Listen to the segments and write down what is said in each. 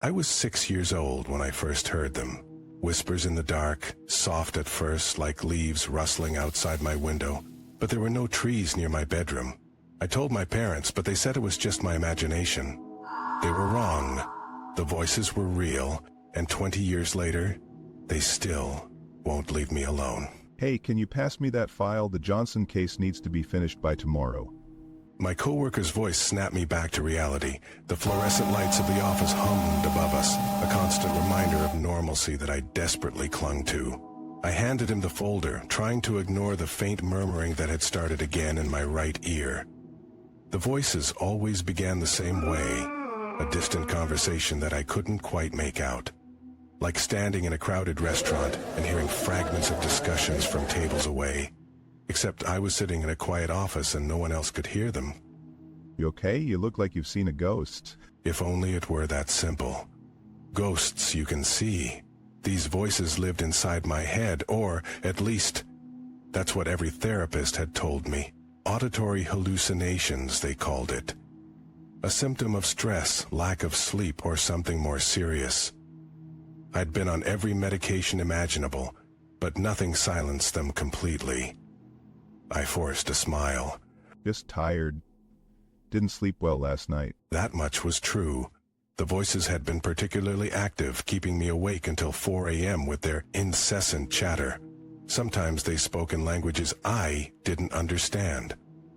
I was 6 years old when I first heard them. Whispers in the dark, soft at first like leaves rustling outside my window, but there were no trees near my bedroom. I told my parents, but they said it was just my imagination. They were wrong. The voices were real, and 20 years later, they still won't leave me alone. Hey, can you pass me that file? The Johnson case needs to be finished by tomorrow. My coworker's voice snapped me back to reality. The fluorescent lights of the office hummed above us, a constant reminder of normalcy that I desperately clung to. I handed him the folder, trying to ignore the faint murmuring that had started again in my right ear. The voices always began the same way, a distant conversation that I couldn't quite make out. Like standing in a crowded restaurant and hearing fragments of discussions from tables away. Except I was sitting in a quiet office and no one else could hear them. You okay? You look like you've seen a ghost. If only it were that simple. Ghosts you can see. These voices lived inside my head, or at least, that's what every therapist had told me. Auditory hallucinations, they called it. A symptom of stress, lack of sleep, or something more serious. I'd been on every medication imaginable, but nothing silenced them completely. I forced a smile. Just tired. Didn't sleep well last night. That much was true. The voices had been particularly active, keeping me awake until 4 a.m. with their incessant chatter. Sometimes they spoke in languages I didn't understand.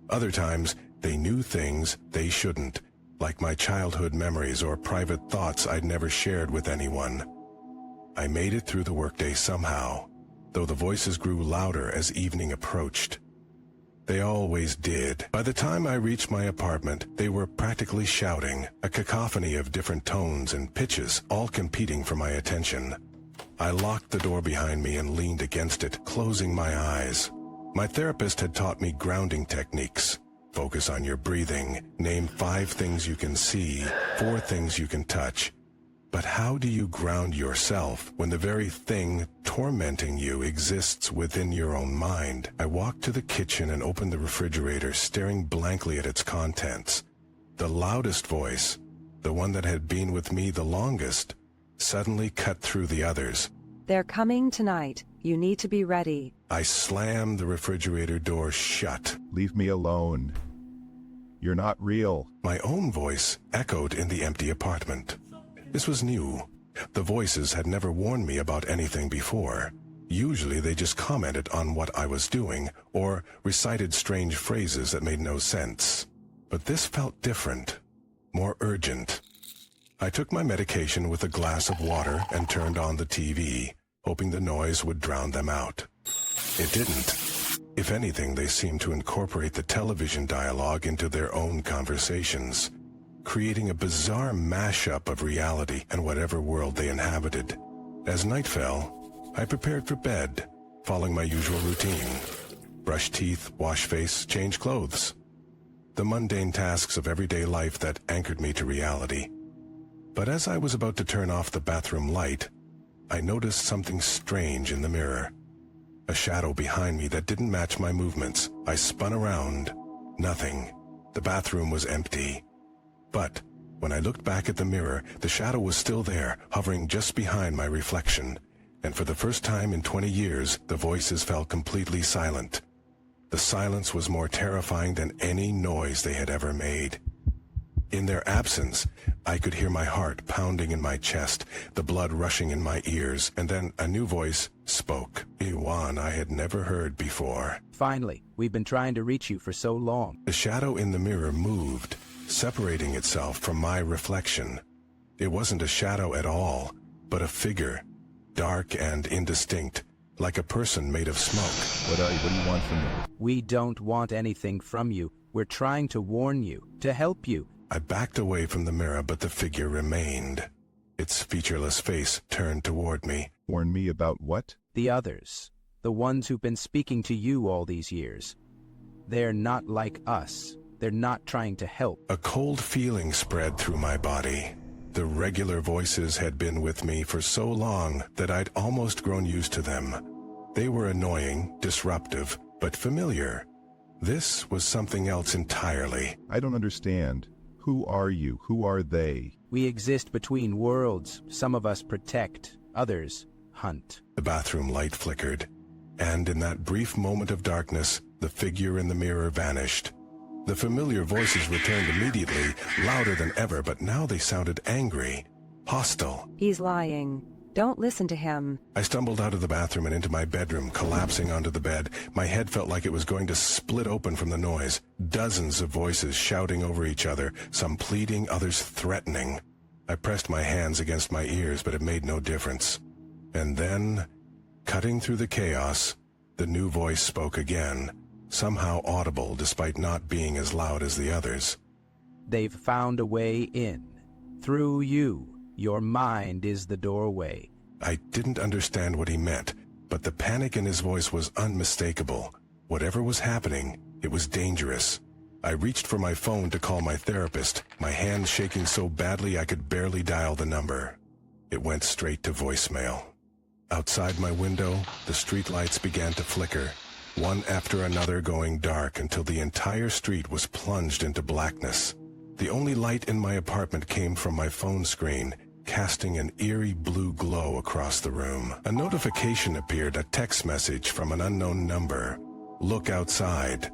Other times, they knew things they shouldn't, like my childhood memories or private thoughts I'd never shared with anyone. I made it through the workday somehow, though the voices grew louder as evening approached. They always did. By the time I reached my apartment, they were practically shouting, a cacophony of different tones and pitches, all competing for my attention. I locked the door behind me and leaned against it, closing my eyes. My therapist had taught me grounding techniques. Focus on your breathing, name 5 things you can see, 4 things you can touch. But how do you ground yourself when the very thing tormenting you exists within your own mind? I walked to the kitchen and opened the refrigerator, staring blankly at its contents. The loudest voice, the one that had been with me the longest, suddenly cut through the others. They're coming tonight. You need to be ready. I slammed the refrigerator door shut. Leave me alone. You're not real. My own voice echoed in the empty apartment. This was new. The voices had never warned me about anything before. Usually they just commented on what I was doing, or recited strange phrases that made no sense. But this felt different, more urgent. I took my medication with a glass of water and turned on the TV, hoping the noise would drown them out. It didn't. If anything, they seemed to incorporate the television dialogue into their own conversations, creating a bizarre mashup of reality and whatever world they inhabited. As night fell, I prepared for bed, following my usual routine. Brush teeth, wash face, change clothes. The mundane tasks of everyday life that anchored me to reality. But as I was about to turn off the bathroom light, I noticed something strange in the mirror. A shadow behind me that didn't match my movements. I spun around. Nothing. The bathroom was empty. But when I looked back at the mirror, the shadow was still there, hovering just behind my reflection. And for the first time in 20 years, the voices fell completely silent. The silence was more terrifying than any noise they had ever made. In their absence, I could hear my heart pounding in my chest, the blood rushing in my ears, and then a new voice spoke, a one I had never heard before. Finally, we've been trying to reach you for so long. The shadow in the mirror moved, separating itself from my reflection. It wasn't a shadow at all, but a figure, dark and indistinct, like a person made of smoke. What do you want from me? We don't want anything from you. We're trying to warn you, to help you. I backed away from the mirror, but the figure remained. Its featureless face turned toward me. Warn me about what? The others, the ones who've been speaking to you all these years. They're not like us. They're not trying to help. A cold feeling spread through my body. The regular voices had been with me for so long that I'd almost grown used to them. They were annoying, disruptive, but familiar. This was something else entirely. I don't understand. Who are you? Who are they? We exist between worlds. Some of us protect, others hunt. The bathroom light flickered, and in that brief moment of darkness, the figure in the mirror vanished. The familiar voices returned immediately, louder than ever, but now they sounded angry, hostile. He's lying. Don't listen to him. I stumbled out of the bathroom and into my bedroom, collapsing onto the bed. My head felt like it was going to split open from the noise. Dozens of voices shouting over each other, some pleading, others threatening. I pressed my hands against my ears, but it made no difference. And then, cutting through the chaos, the new voice spoke again, somehow audible despite not being as loud as the others. They've found a way in. Through you. Your mind is the doorway. I didn't understand what he meant, but the panic in his voice was unmistakable. Whatever was happening, it was dangerous. I reached for my phone to call my therapist, my hand shaking so badly I could barely dial the number. It went straight to voicemail. Outside my window, the streetlights began to flicker, one after another going dark until the entire street was plunged into blackness. The only light in my apartment came from my phone screen, casting an eerie blue glow across the room. A notification appeared, a text message from an unknown number. Look outside.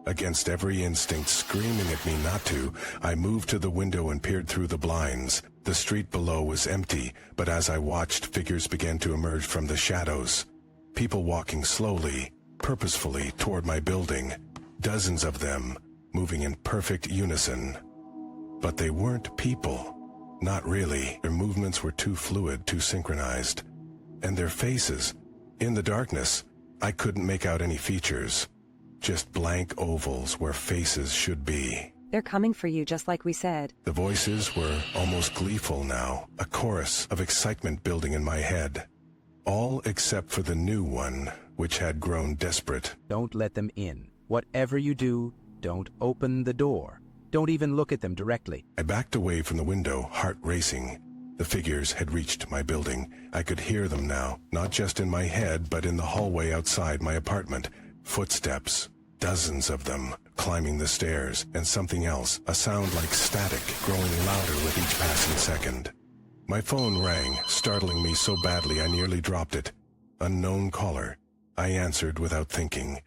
Against every instinct screaming at me not to, I moved to the window and peered through the blinds. The street below was empty, but as I watched, figures began to emerge from the shadows. People walking slowly, purposefully toward my building. Dozens of them, moving in perfect unison. But they weren't people. Not really. Their movements were too fluid, too synchronized. And their faces, in the darkness, I couldn't make out any features. Just blank ovals where faces should be. They're coming for you, just like we said. The voices were almost gleeful now, a chorus of excitement building in my head. All except for the new one, which had grown desperate. Don't let them in. Whatever you do, don't open the door. Don't even look at them directly. I backed away from the window, heart racing. The figures had reached my building. I could hear them now, not just in my head, but in the hallway outside my apartment. Footsteps, dozens of them, climbing the stairs, and something else, a sound like static, growing louder with each passing second. My phone rang, startling me so badly I nearly dropped it. Unknown caller. I answered without thinking.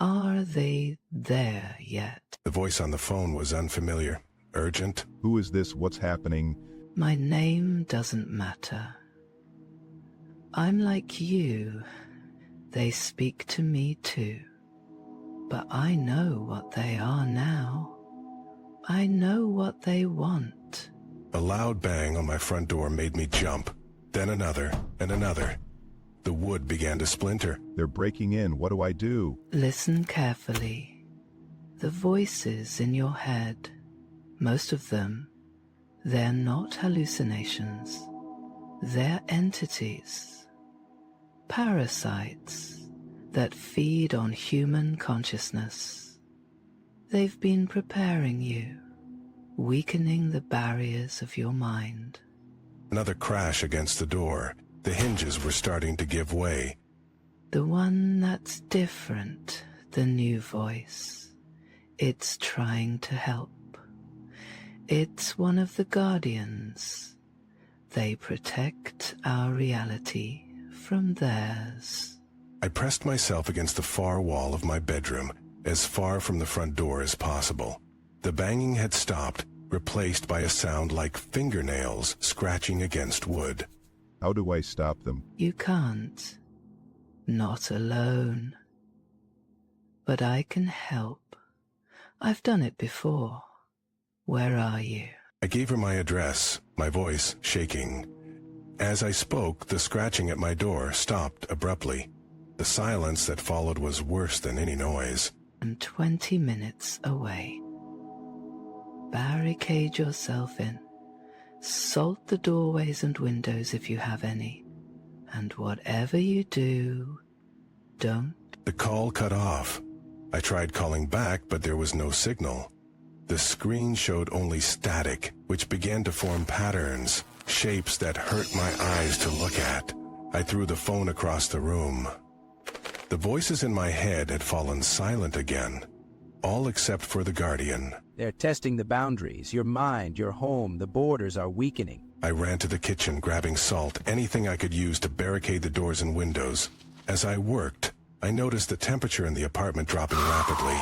Are they there yet? The voice on the phone was unfamiliar, urgent. Who is this? What's happening? My name doesn't matter. I'm like you. They speak to me too. But I know what they are now. I know what they want. A loud bang on my front door made me jump. Then another, and another. The wood began to splinter. They're breaking in. What do I do? Listen carefully. The voices in your head, most of them, they're not hallucinations. They're entities. Parasites that feed on human consciousness. They've been preparing you, weakening the barriers of your mind. Another crash against the door. The hinges were starting to give way. The one that's different, the new voice. It's trying to help. It's one of the guardians. They protect our reality from theirs. I pressed myself against the far wall of my bedroom, as far from the front door as possible. The banging had stopped, replaced by a sound like fingernails scratching against wood. How do I stop them? You can't. Not alone. But I can help. I've done it before. Where are you? I gave her my address, my voice shaking. As I spoke, the scratching at my door stopped abruptly. The silence that followed was worse than any noise. I'm 20 minutes away. Barricade yourself in. Salt the doorways and windows if you have any. And whatever you do, don't. The call cut off. I tried calling back, but there was no signal. The screen showed only static, which began to form patterns, shapes that hurt my eyes to look at. I threw the phone across the room. The voices in my head had fallen silent again, all except for the guardian. They're testing the boundaries, your mind, your home, the borders are weakening. I ran to the kitchen, grabbing salt, anything I could use to barricade the doors and windows. As I worked, I noticed the temperature in the apartment dropping rapidly.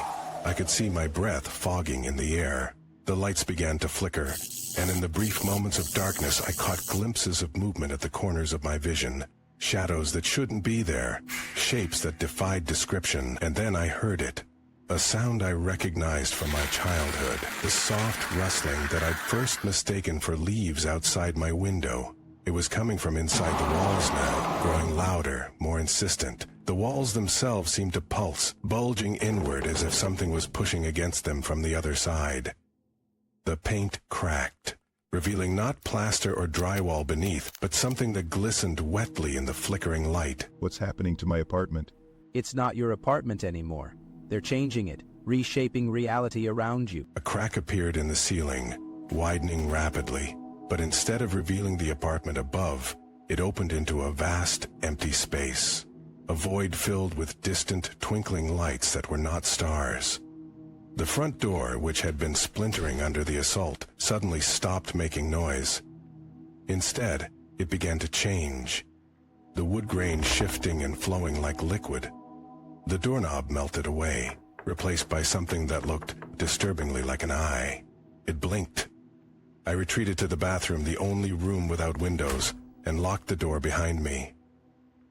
I could see my breath fogging in the air. The lights began to flicker, and in the brief moments of darkness, I caught glimpses of movement at the corners of my vision. Shadows that shouldn't be there, shapes that defied description, and then I heard it. A sound I recognized from my childhood, the soft rustling that I'd first mistaken for leaves outside my window. It was coming from inside the walls now, growing louder, more insistent. The walls themselves seemed to pulse, bulging inward as if something was pushing against them from the other side. The paint cracked, revealing not plaster or drywall beneath, but something that glistened wetly in the flickering light. What's happening to my apartment? It's not your apartment anymore. They're changing it, reshaping reality around you. A crack appeared in the ceiling, widening rapidly, but instead of revealing the apartment above, it opened into a vast, empty space. A void filled with distant, twinkling lights that were not stars. The front door, which had been splintering under the assault, suddenly stopped making noise. Instead, it began to change, the wood grain shifting and flowing like liquid. The doorknob melted away, replaced by something that looked disturbingly like an eye. It blinked. I retreated to the bathroom, the only room without windows, and locked the door behind me.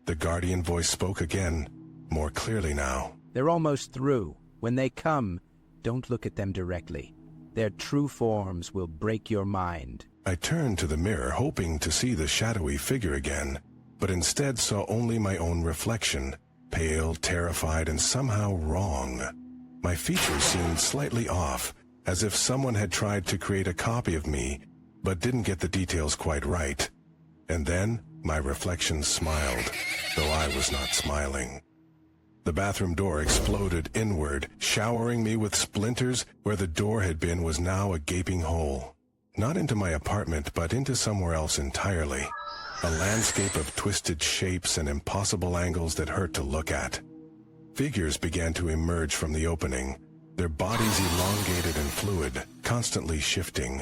The guardian voice spoke again, more clearly now. They're almost through. When they come, don't look at them directly. Their true forms will break your mind. I turned to the mirror, hoping to see the shadowy figure again, but instead saw only my own reflection, pale, terrified, and somehow wrong. My features seemed slightly off, as if someone had tried to create a copy of me, but didn't get the details quite right. And then, my reflection smiled, though I was not smiling. The bathroom door exploded inward, showering me with splinters. Where the door had been was now a gaping hole. Not into my apartment, but into somewhere else entirely. A landscape of twisted shapes and impossible angles that hurt to look at. Figures began to emerge from the opening, their bodies elongated and fluid, constantly shifting.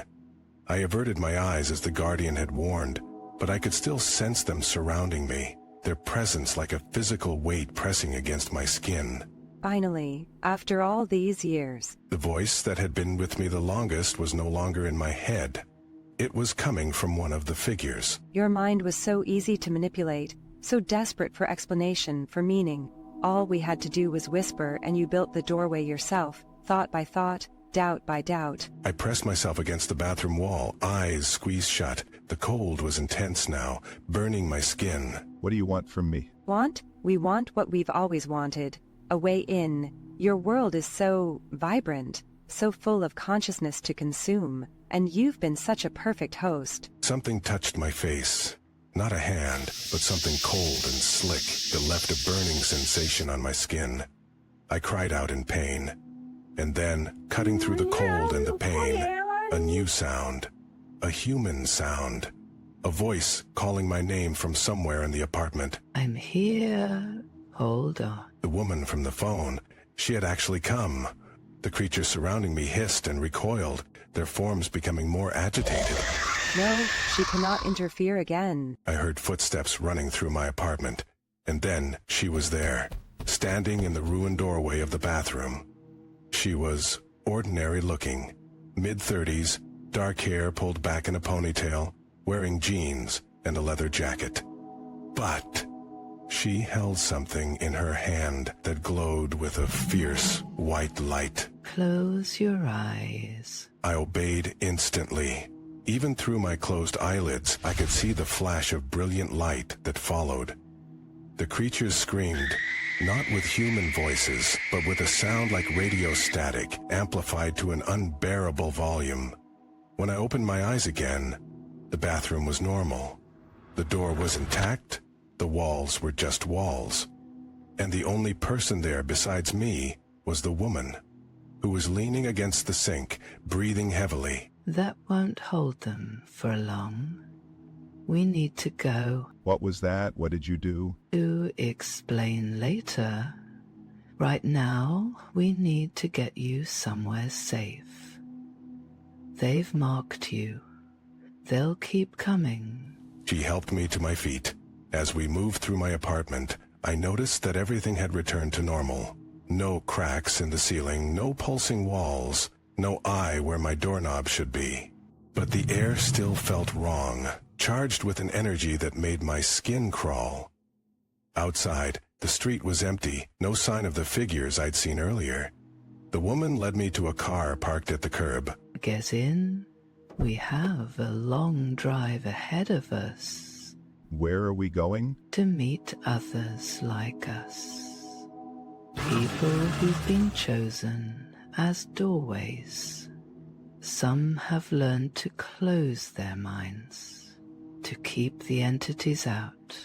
I averted my eyes as the guardian had warned, but I could still sense them surrounding me, their presence like a physical weight pressing against my skin. Finally, after all these years. The voice that had been with me the longest was no longer in my head. It was coming from one of the figures. Your mind was so easy to manipulate, so desperate for explanation, for meaning. All we had to do was whisper, and you built the doorway yourself, thought by thought, doubt by doubt. I pressed myself against the bathroom wall, eyes squeezed shut. The cold was intense now, burning my skin. What do you want from me? Want? We want what we've always wanted. A way in. Your world is so vibrant, so full of consciousness to consume, and you've been such a perfect host. Something touched my face. Not a hand, but something cold and slick that left a burning sensation on my skin. I cried out in pain. And then, cutting through the cold and the pain, a new sound. A human sound. A voice calling my name from somewhere in the apartment. I'm here. Hold on. The woman from the phone. She had actually come. The creatures surrounding me hissed and recoiled, their forms becoming more agitated. No, she cannot interfere again. I heard footsteps running through my apartment, and then she was there, standing in the ruined doorway of the bathroom. She was ordinary looking, mid-30s, dark hair pulled back in a ponytail, wearing jeans and a leather jacket. But she held something in her hand that glowed with a fierce white light. Close your eyes. I obeyed instantly. Even through my closed eyelids, I could see the flash of brilliant light that followed. The creatures screamed, not with human voices, but with a sound like radio static, amplified to an unbearable volume. When I opened my eyes again, the bathroom was normal. The door was intact, the walls were just walls. And the only person there besides me was the woman, who was leaning against the sink, breathing heavily. That won't hold them for long. We need to go. What was that? What did you do? To explain later. Right now, we need to get you somewhere safe. They've marked you. They'll keep coming. She helped me to my feet. As we moved through my apartment, I noticed that everything had returned to normal. No cracks in the ceiling, no pulsing walls, no eye where my doorknob should be. But the air still felt wrong, charged with an energy that made my skin crawl. Outside, the street was empty, no sign of the figures I'd seen earlier. The woman led me to a car parked at the curb. Get in. We have a long drive ahead of us. Where are we going? To meet others like us. People who've been chosen as doorways. Some have learned to close their minds, to keep the entities out.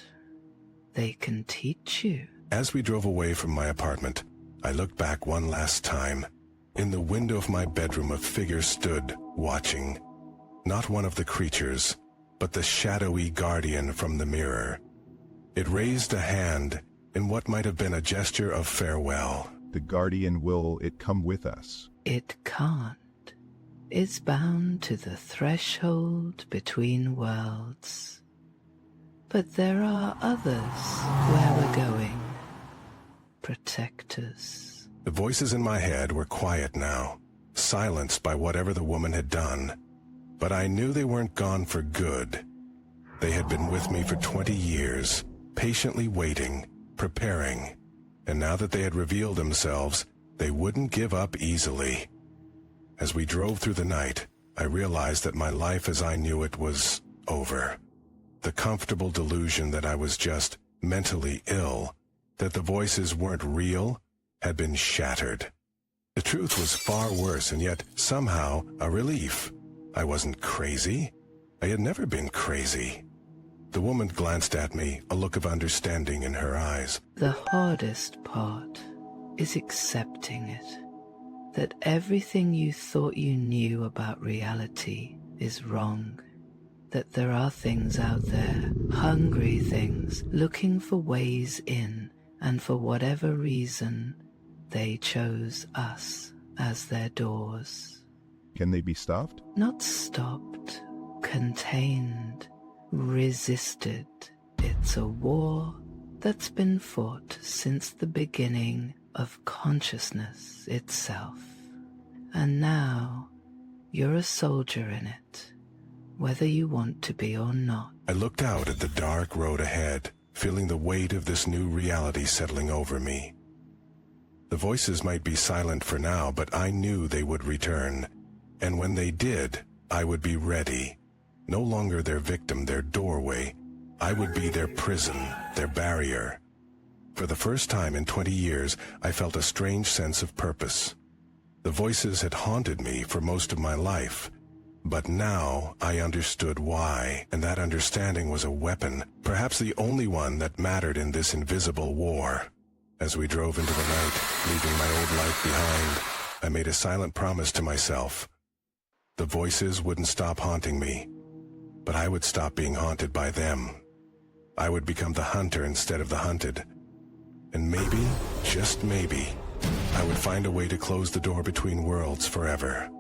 They can teach you. As we drove away from my apartment, I looked back one last time. In the window of my bedroom, a figure stood, watching. Not one of the creatures, but the shadowy guardian from the mirror. It raised a hand in what might have been a gesture of farewell. The guardian, will it come with us? It can't. It's bound to the threshold between worlds. But there are others where we're going. Protectors. The voices in my head were quiet now, silenced by whatever the woman had done. But I knew they weren't gone for good. They had been with me for 20 years, patiently waiting, preparing. And now that they had revealed themselves, they wouldn't give up easily. As we drove through the night, I realized that my life as I knew it was over. The comfortable delusion that I was just mentally ill, that the voices weren't real, had been shattered. The truth was far worse, and yet somehow a relief. I wasn't crazy. I had never been crazy. The woman glanced at me, a look of understanding in her eyes. The hardest part is accepting it. That everything you thought you knew about reality is wrong. That there are things out there, hungry things, looking for ways in, and for whatever reason, they chose us as their doors. Can they be stopped? Not stopped, contained, resisted. It's a war that's been fought since the beginning of consciousness itself. And now, you're a soldier in it, whether you want to be or not. I looked out at the dark road ahead, feeling the weight of this new reality settling over me. The voices might be silent for now, but I knew they would return. And when they did, I would be ready. No longer their victim, their doorway. I would be their prison, their barrier. For the first time in 20 years, I felt a strange sense of purpose. The voices had haunted me for most of my life, but now I understood why, and that understanding was a weapon, perhaps the only one that mattered in this invisible war. As we drove into the night, leaving my old life behind, I made a silent promise to myself. The voices wouldn't stop haunting me, but I would stop being haunted by them. I would become the hunter instead of the hunted. And maybe, just maybe, I would find a way to close the door between worlds forever.